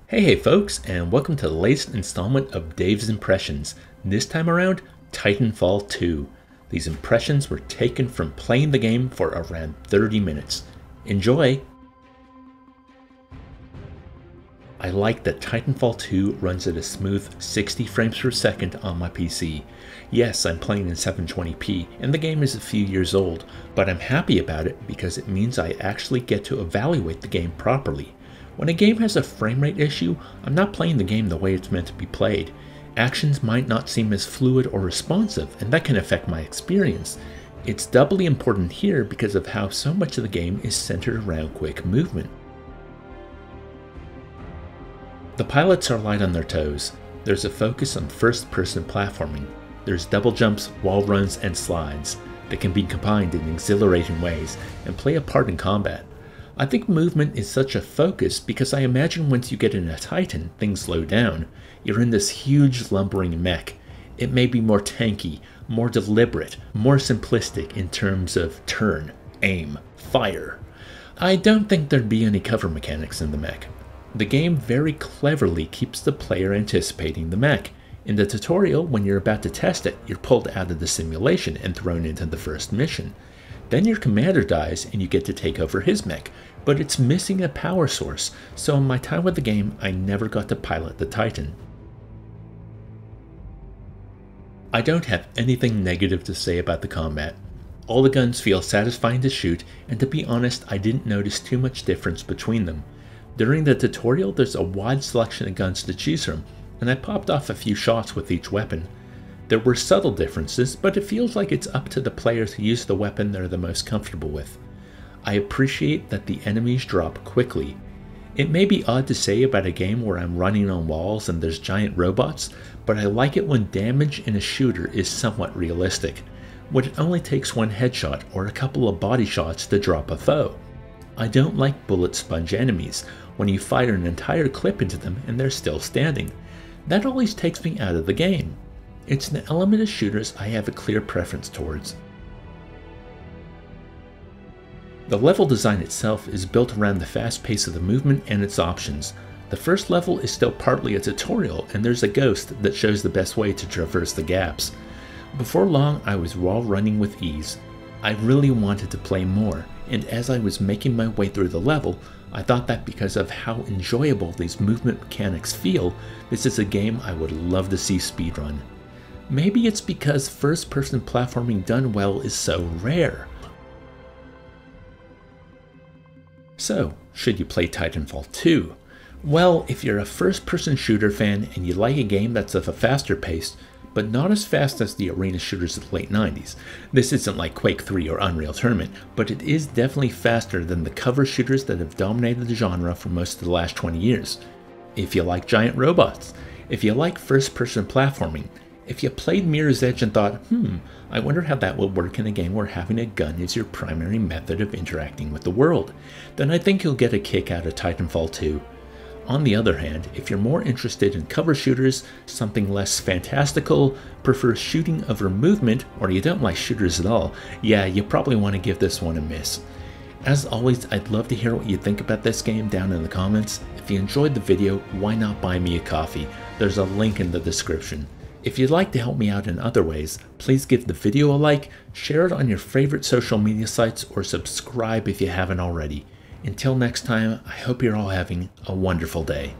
Hey folks, and welcome to the latest installment of Dave's Impressions. This time around, Titanfall 2. These impressions were taken from playing the game for around 30 minutes. Enjoy! I like that Titanfall 2 runs at a smooth 60 frames per second on my PC. Yes, I'm playing in 720p, and the game is a few years old, but I'm happy about it because it means I actually get to evaluate the game properly. When a game has a frame rate issue, I'm not playing the game the way it's meant to be played. Actions might not seem as fluid or responsive, and that can affect my experience. It's doubly important here because of how so much of the game is centered around quick movement. The pilots are light on their toes. There's a focus on first-person platforming. There's double jumps, wall runs, and slides that can be combined in exhilarating ways and play a part in combat. I think movement is such a focus because I imagine once you get in a Titan, things slow down. You're in this huge lumbering mech. It may be more tanky, more deliberate, more simplistic in terms of turn, aim, fire. I don't think there'd be any cover mechanics in the mech. The game very cleverly keeps the player anticipating the mech. In the tutorial, when you're about to test it, you're pulled out of the simulation and thrown into the first mission. Then your commander dies and you get to take over his mech, but it's missing a power source, so in my time with the game, I never got to pilot the Titan. I don't have anything negative to say about the combat. All the guns feel satisfying to shoot, and to be honest, I didn't notice too much difference between them. During the tutorial, there's a wide selection of guns to choose from, and I popped off a few shots with each weapon. There were subtle differences, but it feels like it's up to the player to use the weapon they're the most comfortable with. I appreciate that the enemies drop quickly. It may be odd to say about a game where I'm running on walls and there's giant robots, but I like it when damage in a shooter is somewhat realistic, when it only takes one headshot or a couple of body shots to drop a foe. I don't like bullet sponge enemies, when you fire an entire clip into them and they're still standing. That always takes me out of the game. It's an element of shooters I have a clear preference towards. The level design itself is built around the fast pace of the movement and its options. The first level is still partly a tutorial, and there's a ghost that shows the best way to traverse the gaps. Before long, I was wall running with ease. I really wanted to play more, and as I was making my way through the level, I thought that because of how enjoyable these movement mechanics feel, this is a game I would love to see speedrun. Maybe it's because first-person platforming done well is so rare. So, should you play Titanfall 2? Well, if you're a first-person shooter fan and you like a game that's of a faster pace, but not as fast as the arena shooters of the late 90s, this isn't like Quake 3 or Unreal Tournament, but it is definitely faster than the cover shooters that have dominated the genre for most of the last 20 years. If you like giant robots, if you like first-person platforming, if you played Mirror's Edge and thought, I wonder how that will work in a game where having a gun is your primary method of interacting with the world, then I think you'll get a kick out of Titanfall 2. On the other hand, if you're more interested in cover shooters, something less fantastical, prefer shooting over movement, or you don't like shooters at all, yeah, you probably want to give this one a miss. As always, I'd love to hear what you think about this game down in the comments. If you enjoyed the video, why not buy me a coffee? There's a link in the description. If you'd like to help me out in other ways, please give the video a like, share it on your favorite social media sites, or subscribe if you haven't already. Until next time, I hope you're all having a wonderful day.